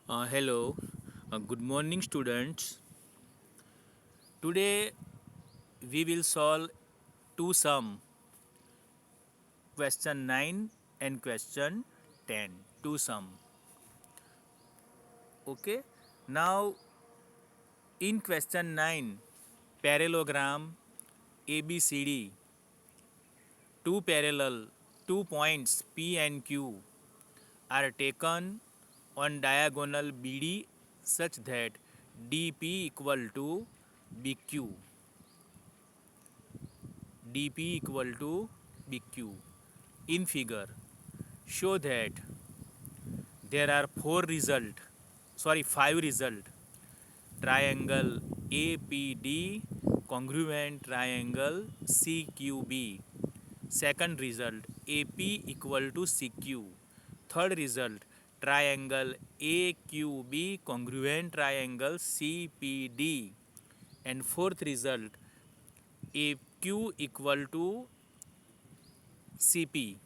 Hello, good morning, students. Today we will solve two sum, question 9 and question 10. Two sum. Okay. Now in question 9, parallelogram ABCD, two parallel, 2 points P and Q are taken on diagonal BD such that DP equal to BQ. DP equal to BQ. In figure, show that there are five result. Triangle APD congruent triangle CQB. Second result, AP equal to CQ. Third result, triangle AQB congruent triangle CPD. And fourth result, AQ equal to CP.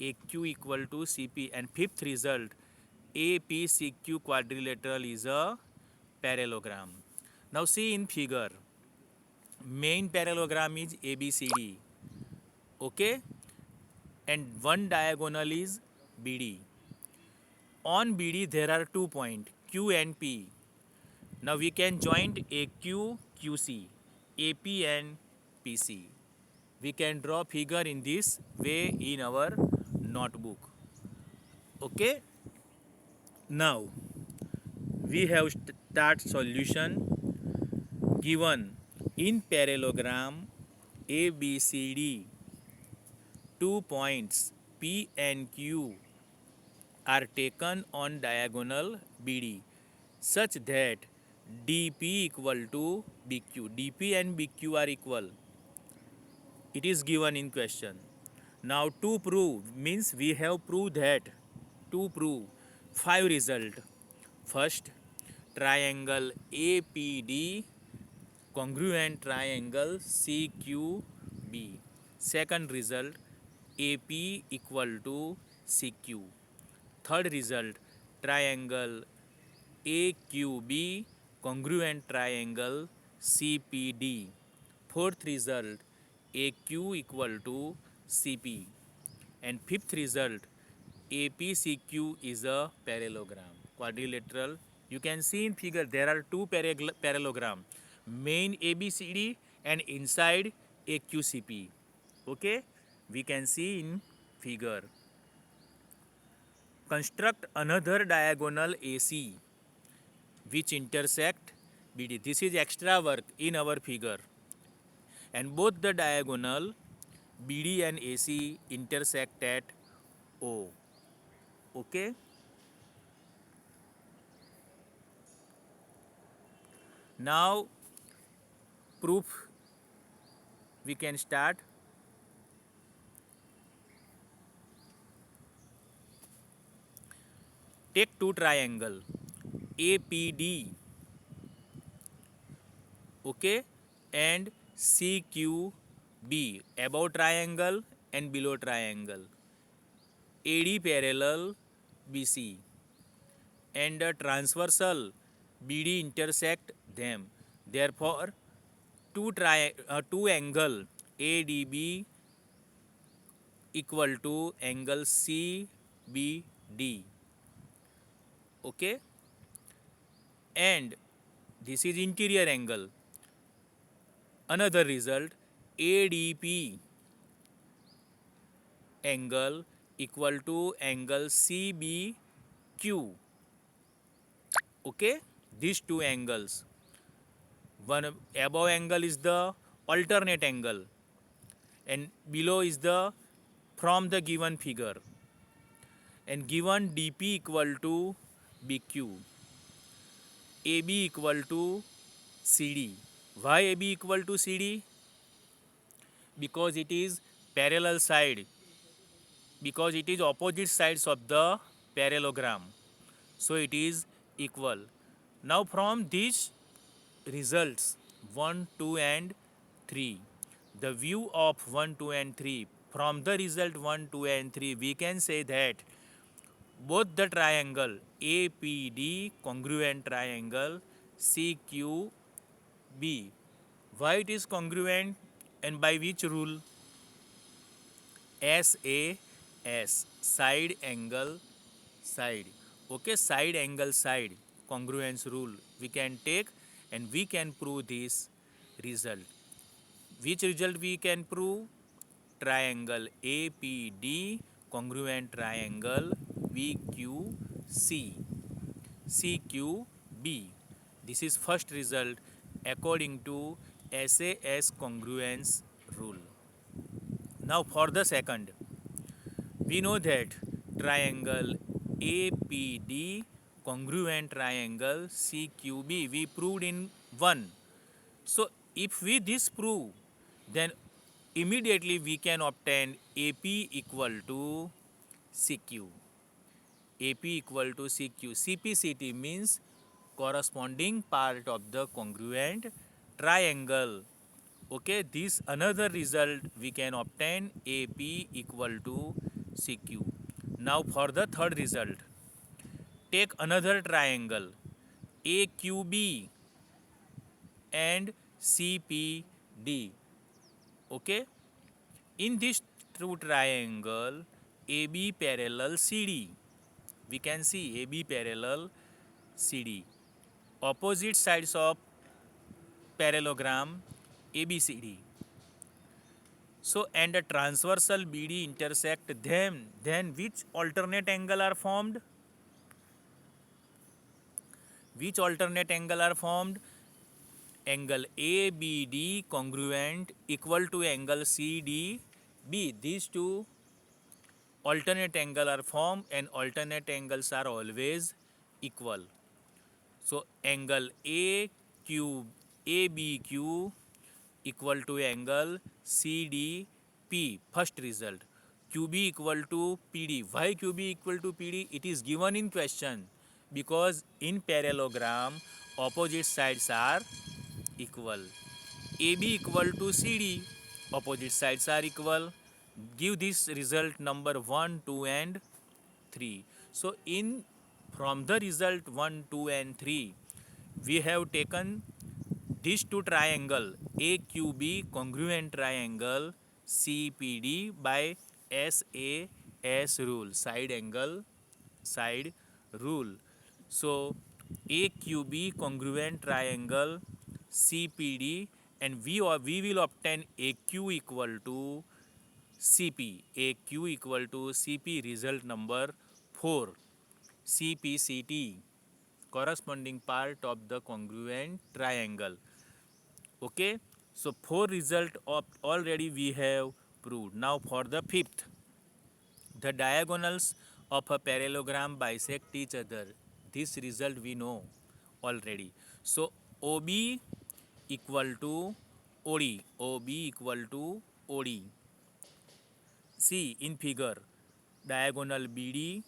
AQ equal to CP. And fifth result, APCQ quadrilateral is a parallelogram. Now see in figure, main parallelogram is ABCD, okay, and one diagonal is BD. On BD there are 2 points Q and P. Now we can join AQ, QC, AP and PC. We can draw figure in this way in our notebook. Okay. Now we have start solution given in parallelogram ABCD. 2 points P and Q are taken on diagonal BD such that DP equal to BQ. DP and BQ are equal. It is given in question. Now to prove means we have proved that. To prove, five result. First, triangle APD congruent triangle CQB. Second result, AP equal to CQ. Third result, triangle AQB congruent triangle CPD. Fourth result, AQ equal to CP. And fifth result, APCQ is a parallelogram, quadrilateral. You can see in figure there are two parallelogram, main ABCD and inside AQCP. Okay, we can see in figure. Construct another diagonal AC which intersect BD. This is extra work in our figure. And both the diagonal BD and AC intersect at O. Okay. Now proof we can start. Take two triangle APD, okay, and CQB, above triangle and below triangle. AD parallel BC and a transversal BD intersect them. Therefore, two angle ADB equal to angle CBD. Okay, and this is interior angle. Another result, ADP angle equal to angle CBQ. Okay, these two angles. One above angle is the alternate angle and below is the from the given figure. And given DP equal to BQ, AB equal to CD. Why AB equal to CD? Because it is parallel side, because it is opposite sides of the parallelogram, so it is equal. Now from these results 1, 2 and 3, the view of 1, 2 and 3, from the result 1, 2 and 3 we can say that both the triangle APD congruent triangle CQB. Why it is congruent and by which rule? SAS, side angle side. Okay, side angle side congruence rule we can take and we can prove this result. Which result we can prove? Triangle APD congruent triangle VQC CQB. This is first result according to SAS congruence rule. Now for the second, we know that triangle APD congruent triangle CQB we proved in 1. So if we disprove, then immediately we can obtain AP equal to CQ. AP equal to CQ. CPCT means corresponding part of the congruent triangle. Okay, this another result we can obtain AP equal to CQ. Now for the third result, take another triangle AQB and CPD. Okay, in this true triangle AB parallel CD, we can see AB parallel CD. Opposite sides of parallelogram ABCD. So and a transversal BD intersect them. Then which alternate angle are formed? Which alternate angle are formed? Angle ABD congruent equal to angle CDB. These two alternate angle are formed and alternate angles are always equal. So angle ABQ equal to angle CDP. First result. QB equal to PD. Why QB equal to PD? It is given in question because in parallelogram opposite sides are equal. AB equal to CD. Opposite sides are equal. Give this result number 1, 2 and 3. So in from the result 1, 2 and 3 we have taken these two triangle AQB congruent triangle CPD by SAS rule, side angle side rule. So AQB congruent triangle CPD and we will obtain AQ equal to CP. AQ equal to CP result number 4. CPCT corresponding part of the congruent triangle. Okay, so 4 result of already we have proved. Now for the fifth, the diagonals of a parallelogram bisect each other. This result we know already. So OB equal to OD. OB equal to OD. See in figure, diagonal BD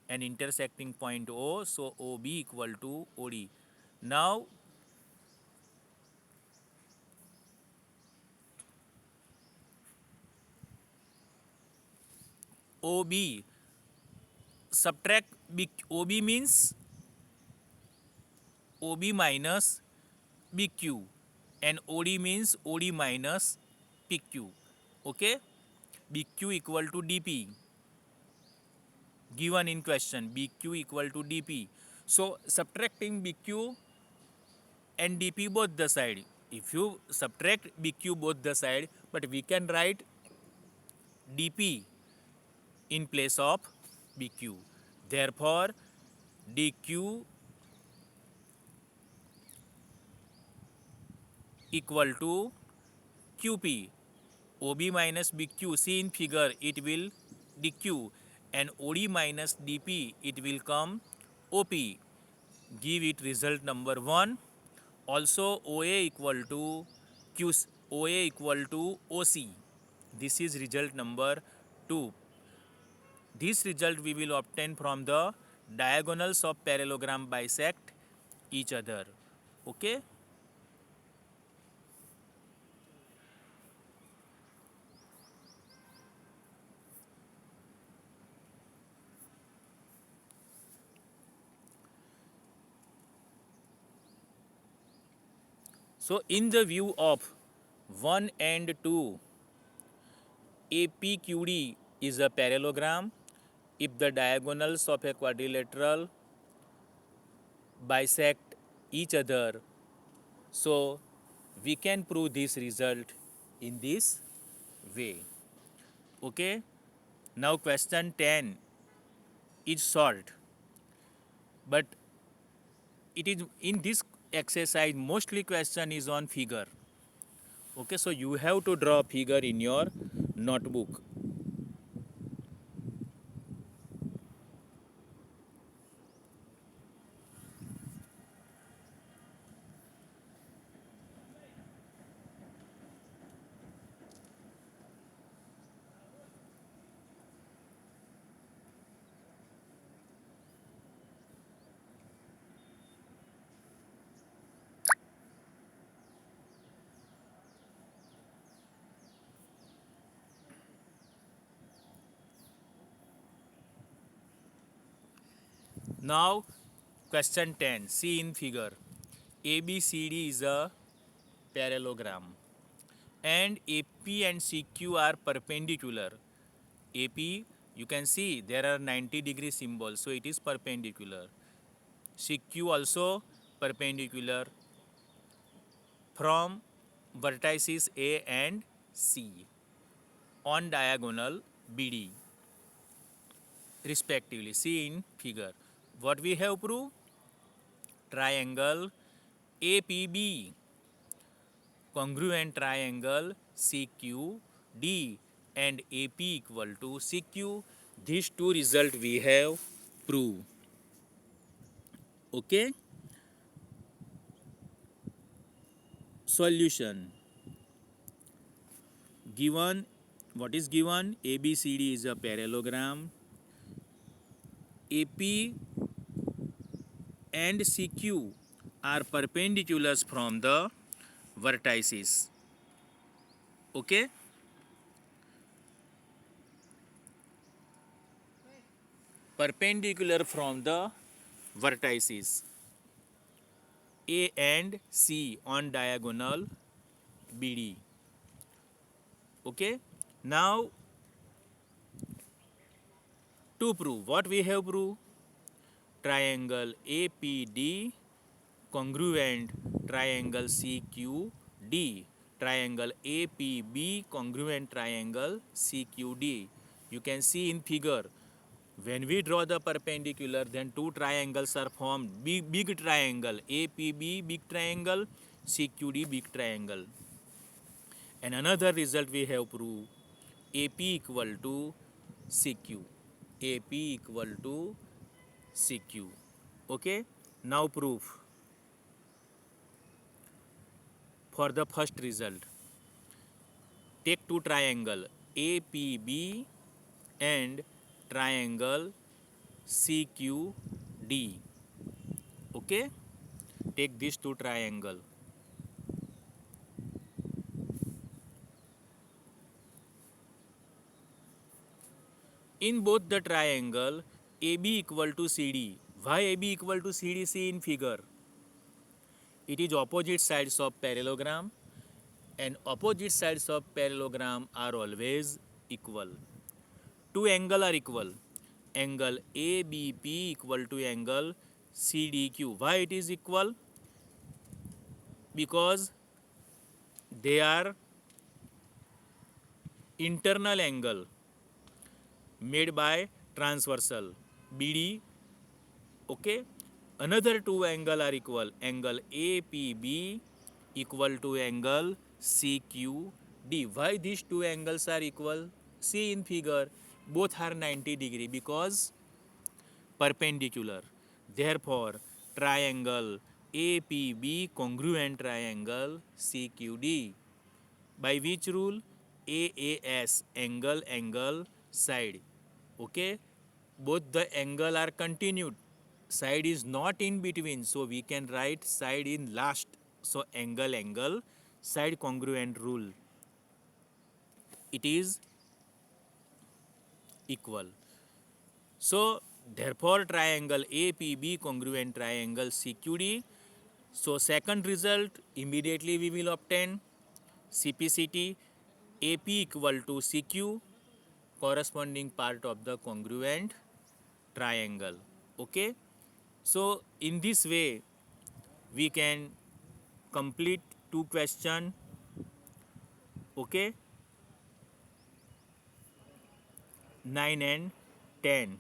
and intersecting point O. So OB equal to OD. Now OB subtract OB means OB minus BQ and OD means OD minus PQ. Okay, BQ equal to DP given in question, BQ equal to DP. So subtracting BQ and DP both the side. If you subtract BQ both the side, but we can write DP in place of BQ. Therefore, DQ equal to QP. OB minus BQ, see in figure, it will DQ and OD minus DP, it will come OP. Give it result number 1. Also OA equal to Q, OA equal to OC. This is result number 2. This result we will obtain from the diagonals of parallelogram bisect each other. Okay. So in the view of 1 and 2, APQD is a parallelogram if the diagonals of a quadrilateral bisect each other. So we can prove this result in this way. Okay. Now question 10 is short, but it is in this exercise mostly question is on figure. Okay, so you have to draw a figure in your notebook. Now question 10, see in figure. ABCD is a parallelogram and AP and CQ are perpendicular. AP, you can see there are 90-degree symbols, so it is perpendicular. CQ also perpendicular from vertices A and C on diagonal BD respectively. See in figure. What we have proved? Triangle APB, congruent triangle CQD and AP equal to CQ. These two results we have proved. Okay. Solution. Given, what is given? ABCD is a parallelogram. AP and CQ are perpendiculars from the vertices. Okay. Perpendicular from the vertices A and C on diagonal BD. Okay. Now to prove, what we have proved? Triangle APD congruent triangle CQD, triangle APB congruent triangle CQD. You can see in figure, when we draw the perpendicular, then two triangles are formed. Big triangle APB big triangle, CQD big triangle. And another result we have proved, AP equal to CQ. AP equal to CQ. Okay. Now proof. For the first result, take two triangle APB and triangle CQD. Okay. Take these two triangle. In both the triangle AB equal to CD. Why AB equal to CD? See in figure. It is opposite sides of parallelogram, and opposite sides of parallelogram are always equal. Two angles are equal. Angle ABP equal to angle CDQ. Why it is equal? Because they are internal angle made by transversal BD. Okay. Another two angle are equal. Angle APB equal to angle CQD. Why these two angles are equal? See in figure, both are 90-degree because perpendicular. Therefore, triangle APB congruent triangle CQD. By which rule? AAS, angle side. Okay. Both the angle are continued. Side is not in between, so we can write side in last. So angle side congruent rule. It is equal. So therefore triangle APB congruent triangle CQD. So second result, immediately we will obtain CPCT AP equal to CQ, corresponding part of the congruent triangle. Okay, so in this way we can complete two question. Okay, 9 and 10.